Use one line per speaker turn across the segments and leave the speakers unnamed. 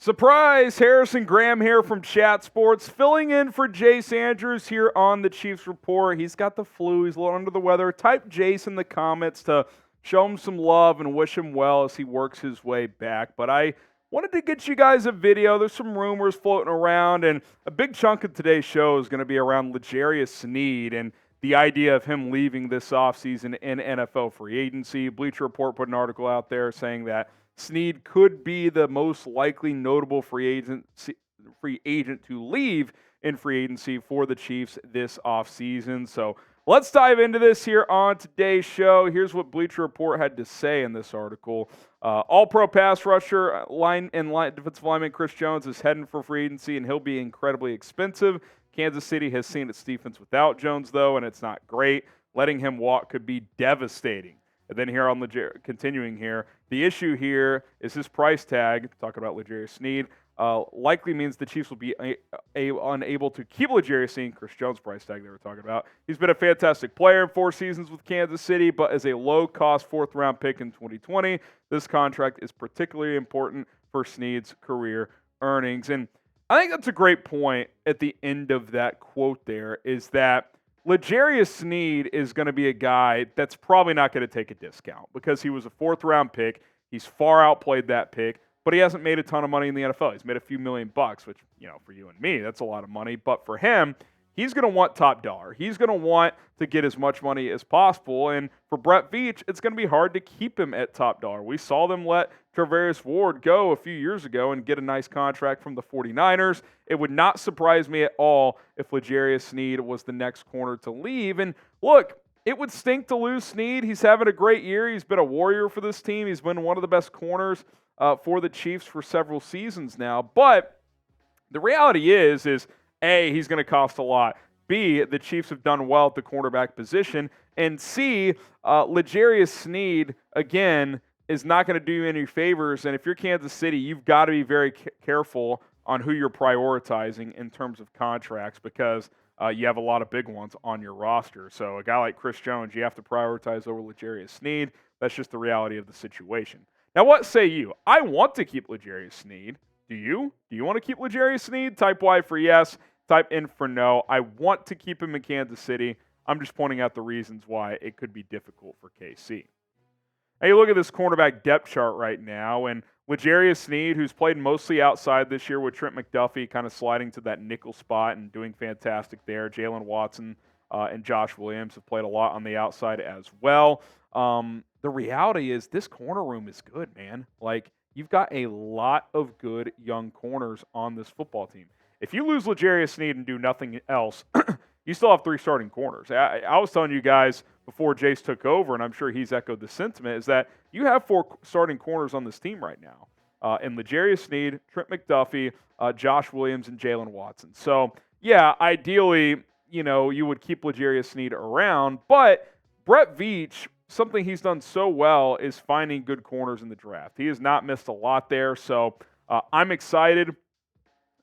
Surprise! Harrison Graham here from Chat Sports, filling in for Jace Andrews here on the Chiefs Report. He's got the flu. He's a little under the weather. Type Jace in the comments to show him some love and wish him well as he works his way back. But I wanted to get you guys a video. There's some rumors floating around, and a big chunk of today's show is going to be around L'Jarius Sneed and the idea of him leaving this offseason in NFL free agency. Bleacher Report put an article out there saying that Sneed could be the most likely notable free agent to leave in free agency for the Chiefs this offseason. So let's dive into this here on today's show. Here's what Bleacher Report had to say in this article. All-pro pass rusher, defensive lineman Chris Jones is heading for free agency, and he'll be incredibly expensive. Kansas City has seen its defense without Jones, though, and it's not great. Letting him walk could be devastating. And then here on continuing here, the issue here is his price tag, talking about L'Jarius Sneed, likely means the Chiefs will be unable to keep L'Jarius Sneed, Chris Jones' price tag they were talking about. He's been a fantastic player in 4 seasons with Kansas City, but as a low-cost fourth-round pick in 2020, this contract is particularly important for Sneed's career earnings. And I think that's a great point at the end of that quote there, is that L'Jarius Sneed is going to be a guy that's probably not going to take a discount because he was a 4th-round pick. He's far outplayed that pick, but he hasn't made a ton of money in the NFL. He's made a few $1 million, which, for you and me, that's a lot of money. But for him, he's going to want top dollar. He's going to want to get as much money as possible. And for Brett Veach, it's going to be hard to keep him at top dollar. We saw them let Travis Ward go a few years ago and get a nice contract from the 49ers. It would not surprise me at all if L'Jarius Sneed was the next corner to leave. And look, it would stink to lose Sneed. He's having a great year. He's been a warrior for this team. He's been one of the best corners for the Chiefs for several seasons now. But the reality is A, he's going to cost a lot. B, the Chiefs have done well at the cornerback position. And C, L'Jarius Sneed, again, is not going to do you any favors. And if you're Kansas City, you've got to be very careful on who you're prioritizing in terms of contracts because you have a lot of big ones on your roster. So a guy like Chris Jones, you have to prioritize over L'Jarius Sneed. That's just the reality of the situation. Now, what say you? I want to keep L'Jarius Sneed. Do you? Do you want to keep L'Jarius Sneed? Type Y for yes. Type in for no. I want to keep him in Kansas City. I'm just pointing out the reasons why it could be difficult for KC. Now, you look at this cornerback depth chart right now, and L'Jarius Sneed, who's played mostly outside this year with Trent McDuffy kind of sliding to that nickel spot and doing fantastic there. Jalen Watson and Josh Williams have played a lot on the outside as well. The reality is this corner room is good, man. Like, you've got a lot of good young corners on this football team. If you lose L'Jarius Sneed and do nothing else, you still have 3 starting corners. I was telling you guys before Jace took over, and I'm sure he's echoed the sentiment, is that you have 4 starting corners on this team right now. And L'Jarius Sneed, Trent McDuffy, Josh Williams, and Jalen Watson. So, yeah, ideally, you would keep L'Jarius Sneed around. But Brett Veach, something he's done so well is finding good corners in the draft. He has not missed a lot there. So I'm excited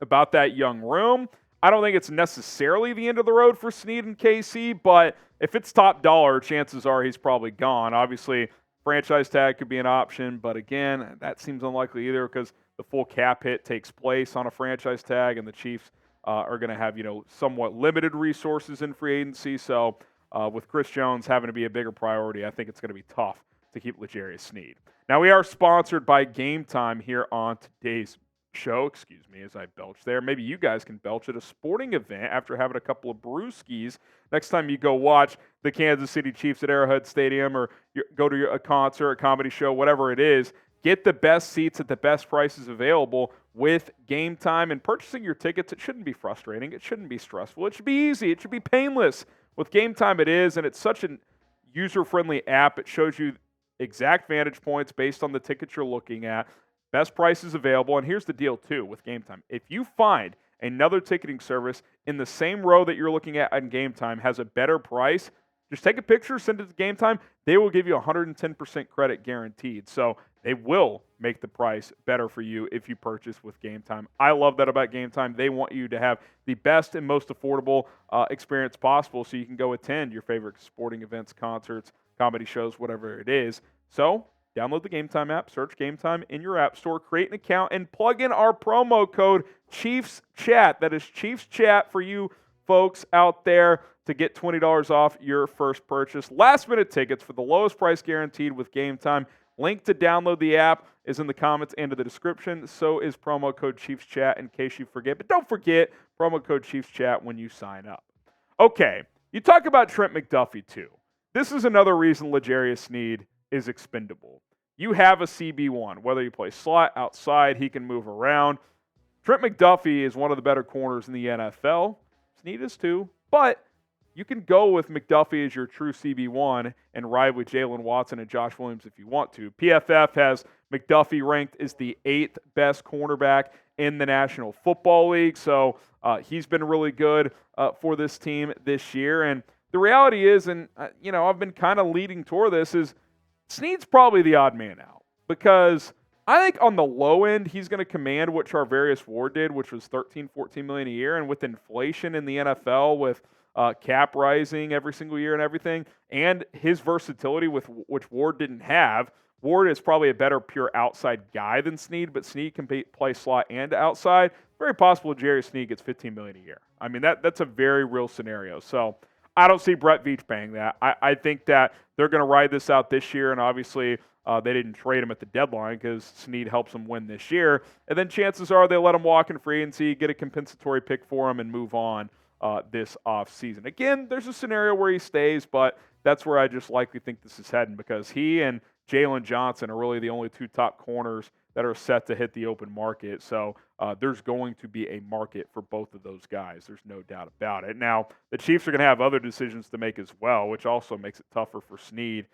about that young room. I don't think it's necessarily the end of the road for Sneed and KC, but if it's top dollar, chances are he's probably gone. Obviously, franchise tag could be an option, but again, that seems unlikely either because the full cap hit takes place on a franchise tag, and the Chiefs are going to have somewhat limited resources in free agency. So with Chris Jones having to be a bigger priority, I think it's going to be tough to keep L'Jarius Sneed. Now, we are sponsored by Game Time here on today's show. Excuse me as I belch there. Maybe you guys can belch at a sporting event after having a couple of brewskis. Next time you go watch the Kansas City Chiefs at Arrowhead Stadium or go to a concert, a comedy show, whatever it is, get the best seats at the best prices available with Game Time. And purchasing your tickets, it shouldn't be frustrating. It shouldn't be stressful. It should be easy. It should be painless. With Game Time, it is, and it's such a user-friendly app. It shows you exact vantage points based on the tickets you're looking at. Best prices available, and here's the deal, too, with Game Time. If you find another ticketing service in the same row that you're looking at on Game Time has a better price, just take a picture, send it to Game Time. They will give you 110% credit guaranteed. So they will make the price better for you if you purchase with Game Time. I love that about Game Time. They want you to have the best and most affordable experience possible so you can go attend your favorite sporting events, concerts, comedy shows, whatever it is. So Download the Game Time app, search Game Time in your app store, create an account, and plug in our promo code Chiefs Chat. That is Chiefs Chat for you folks out there to get $20 off your first purchase. Last-minute tickets for the lowest price guaranteed with Game Time. Link to download the app is in the comments and in the description. So is promo code Chiefs Chat in case you forget. But don't forget, promo code Chiefs Chat when you sign up. Okay, you talk about Trent McDuffie too. This is another reason L'Jarius Sneed is expendable. You have a CB1. Whether you play slot, outside, he can move around. Trent McDuffie is one of the better corners in the NFL. Sneed is too. But you can go with McDuffie as your true CB1 and ride with Jalen Watson and Josh Williams if you want to. PFF has McDuffie ranked as the 8th best cornerback in the National Football League. So he's been really good for this team this year. And the reality is, and I've been kind of leading toward this, is Sneed's probably the odd man out because I think on the low end, he's going to command what Charvarius Ward did, which was $13-14 million a year. And with inflation in the NFL, with cap rising every single year and everything, and his versatility, with which Ward didn't have, Ward is probably a better pure outside guy than Sneed, but Sneed can play slot and outside. Very possible L'Jarius Sneed gets $15 million a year. I mean, that's a very real scenario. So I don't see Brett Veach paying that. I think that they're going to ride this out this year, and obviously they didn't trade him at the deadline because Sneed helps them win this year. And then chances are they let him walk in free agency, get a compensatory pick for him, and move on this offseason. Again, there's a scenario where he stays, but that's where I just likely think this is heading because he and Jalen Johnson are really the only two top corners that are set to hit the open market. So there's going to be a market for both of those guys. There's no doubt about it. Now, the Chiefs are going to have other decisions to make as well, which also makes it tougher for Sneed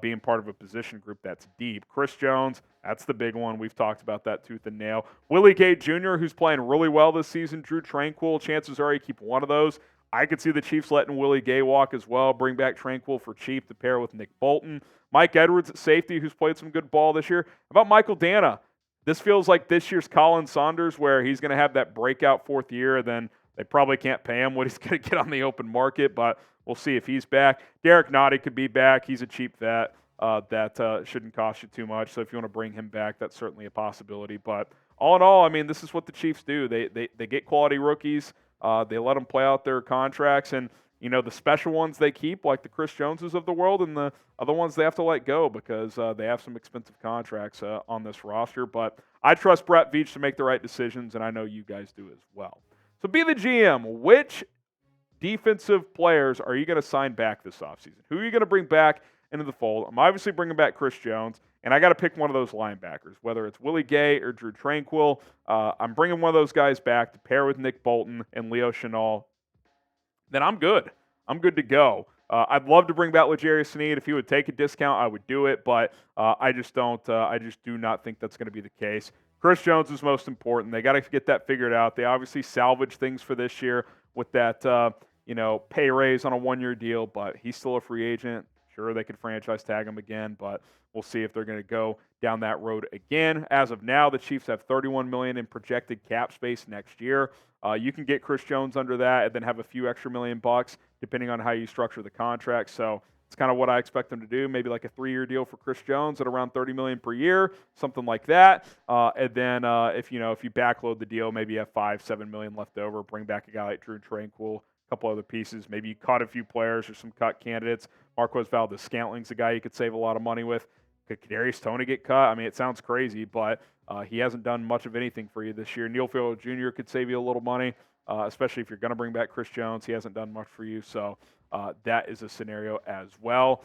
being part of a position group that's deep. Chris Jones, that's the big one. We've talked about that tooth and nail. Willie Gay Jr., who's playing really well this season. Drew Tranquill, chances are you keep one of those. I could see the Chiefs letting Willie Gay walk as well, bring back Tranquill for cheap to pair with Nick Bolton. Mike Edwards at safety, who's played some good ball this year. How about Michael Dana? This feels like this year's Colin Saunders, where he's going to have that breakout fourth year, then they probably can't pay him what he's going to get on the open market, but we'll see if he's back. Derek Nottie could be back. He's a cheap vet. That shouldn't cost you too much, so if you want to bring him back, that's certainly a possibility. But all in all, I mean, this is what the Chiefs do. They get quality rookies. They let them play out their contracts, and the special ones they keep, like the Chris Joneses of the world, and the other ones they have to let go because they have some expensive contracts on this roster. But I trust Brett Veach to make the right decisions, and I know you guys do as well. So be the GM. Which defensive players are you going to sign back this offseason? Who are you going to bring back into the fold? I'm obviously bringing back Chris Jones, and I got to pick one of those linebackers, whether it's Willie Gay or Drew Tranquill. I'm bringing one of those guys back to pair with Nick Bolton and Leo Chenal. Then I'm good. I'm good to go. I'd love to bring back L'Jarius Sneed. If he would take a discount, I would do it, but I just don't. I just do not think that's going to be the case. Chris Jones is most important. They got to get that figured out. They obviously salvaged things for this year with that pay raise on a one-year deal, but he's still a free agent. Sure, they could franchise tag him again, but we'll see if they're going to go down that road again. As of now, the Chiefs have $31 million in projected cap space next year. You can get Chris Jones under that and then have a few extra $1 million depending on how you structure the contract. So it's kind of what I expect them to do. Maybe like a 3-year deal for Chris Jones at around $30 million per year, something like that. And then if you backload the deal, maybe you have $5-7 million left over. Bring back a guy like Drew Tranquill, a couple other pieces. Maybe you cut a few players or some cut candidates. Marquez Valdes-Scantling's a guy you could save a lot of money with. Could Kadarius Toney get cut? I mean, it sounds crazy, but he hasn't done much of anything for you this year. Neil Farrel Jr. could save you a little money, especially if you're going to bring back Chris Jones. He hasn't done much for you, so that is a scenario as well.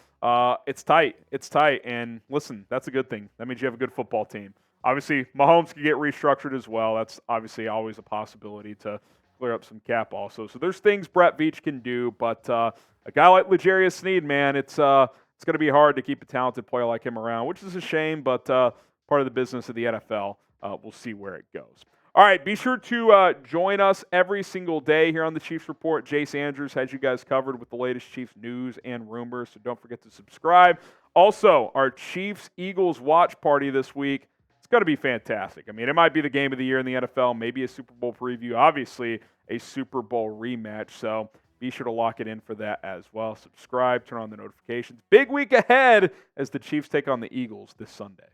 It's tight. It's tight, and listen, that's a good thing. That means you have a good football team. Obviously, Mahomes could get restructured as well. That's obviously always a possibility to clear up some cap also. So there's things Brett Veach can do, but a guy like L'Jarius Sneed, man, it's going to be hard to keep a talented player like him around, which is a shame, but part of the business of the NFL. We'll see where it goes. All right, be sure to join us every single day here on the Chiefs Report. Jace Andrews has you guys covered with the latest Chiefs news and rumors, so don't forget to subscribe. Also, our Chiefs-Eagles watch party this week, it's going to be fantastic. I mean, it might be the game of the year in the NFL, maybe a Super Bowl preview, obviously a Super Bowl rematch, so Be sure to lock it in for that as well. Subscribe, turn on the notifications. Big week ahead as the Chiefs take on the Eagles this Sunday.